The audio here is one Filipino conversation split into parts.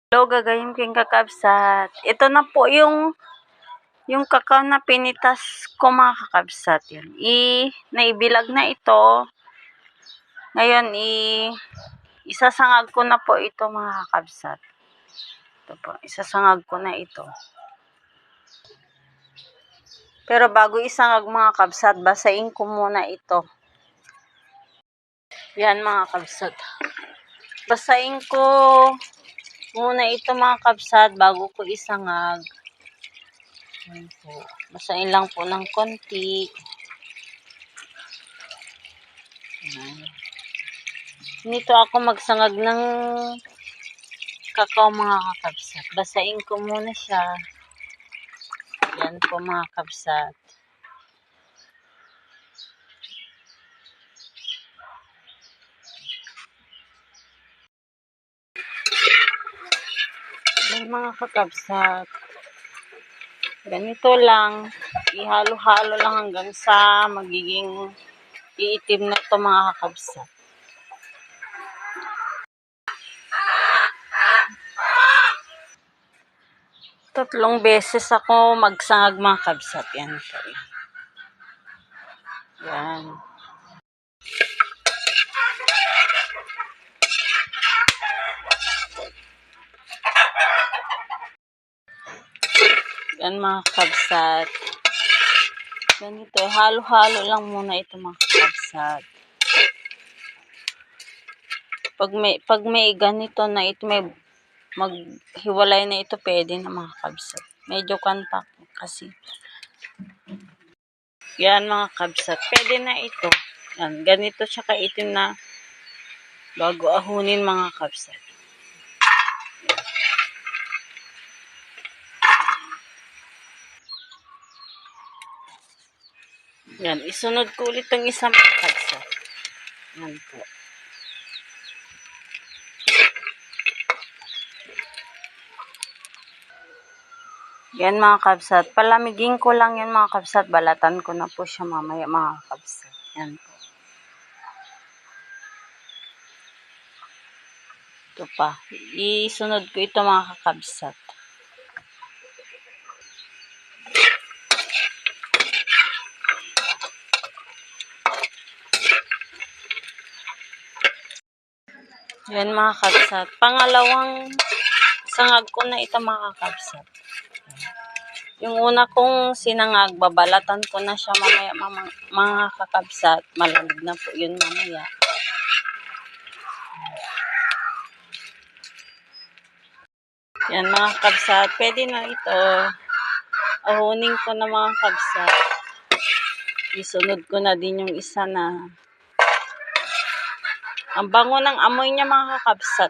Hello, gagawin ko yung kakabsat. Ito na po yung kakao na pinitas ko, mga kakabsat. Yan. Naibilag na ito. Ngayon, isasangag ko na po ito, mga kakabsat. Ito po, isasangag ko na ito. Pero bago isangag, mga kabsat, basain ko muna ito. Yan, mga kabsat. Basain ko muna ito, mga kabsat, bago ko isangag. Yan po. Basain lang po ng konti. Yan. Nito ako magsangag ng kakao, mga kakabsat. Basain ko muna siya. Yan po, mga kabsat. Yan, mga kakabsat. Ganito lang. Ihalo-halo lang hanggang sa magiging iitim na ito, mga kakabsat. Tatlong beses ako magsangag, mga kabsat. Yan po. Yan. Yan, mga kabsat. Ganito, halo-halo lang muna ito, mga kabsat. Pag may ganito na ito, may maghiwalay na ito, pwede na, mga kabsat. Medyo kanta kasi. Yan, mga kabsat. Pwede na ito. Yan, ganito siya kaitim na bago ahunin, mga kabsat. Yan, isunod ko ulit ang isang, mga kabsat. Yan po. Yan, mga kabsat. Palamigin ko lang yan, mga kabsat. Balatan ko na po siya mamaya, mga kabsat. Yan po. Ito pa. Isunod ko ito, mga kakabsat. Yan, mga kabsat. Pangalawang sangag ko na ito, mga kabsat. Yung una kong sinangag, babalatan ko na siya mamaya, mga kakabsat. Malamig na po yun mamaya. Yan, mga kabsat. Pwede na ito. Ahunin ko na, mga kabsat. Isunod ko na din yung isa na. Ang bango ng amoy niya, mga kakabsat.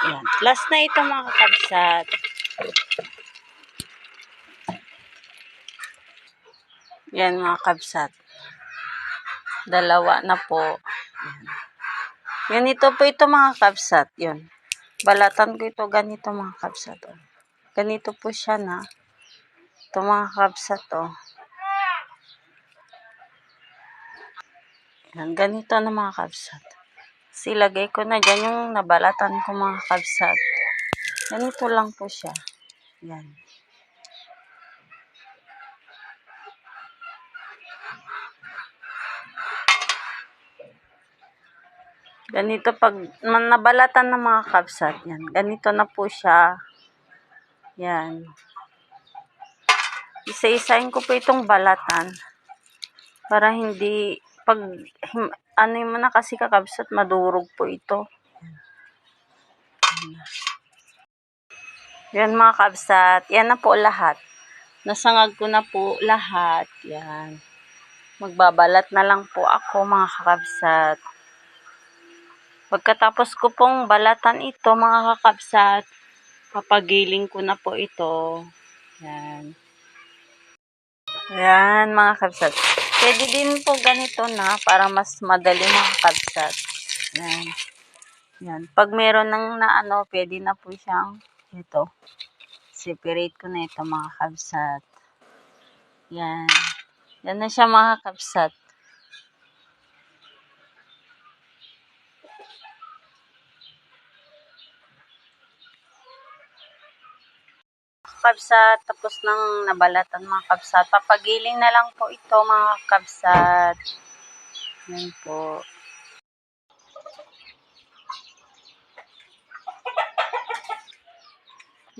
Yan. Last na ito, mga kakabsat. Yan, mga kabsat. Dalawa na po. Yan, ito po ito, mga kabsat. Yun. Balatan ko ito ganito, mga kabsat. Ganito po siya na. Ito, mga kabsat. Yan, ganito na, mga kabsat. Silagay ko na dyan yung nabalatan ko, mga kabsat. Ganito lang po siya. Yan. Ganito pag nabalatan ng mga kabsat. Yan. Ganito na po siya. Yan. Isa-isahin ko po itong balatan. Para hindi, pag, ano mo na kasi kakabsat, madurog po ito. Yan, mga kabsat. Yan na po lahat. Nasangag ko na po lahat. Yan. Magbabalat na lang po ako, mga kakabsat. Pagkatapos ko pong balatan ito, mga kakabsat, papagiling ko na po ito. Yan. Yan, mga kabsat. Pwede din po ganito na para mas madali, mga kabsat. Yan. Yan. Pag meron ng naano, pwede na po siyang ito. Separate ko na ito, mga kabsat. Yan. Yan na siya, mga kabsat. kakabsat. Tapos nang nabalatan mga kakabsat. Papagiling na lang po ito mga kakabsat. Yan po.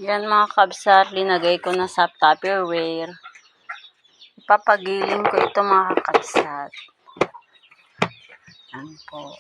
Yan mga kakabsat. Linagay ko na sa Tupperware. Ipapagiling ko ito mga kakabsat. Yan po.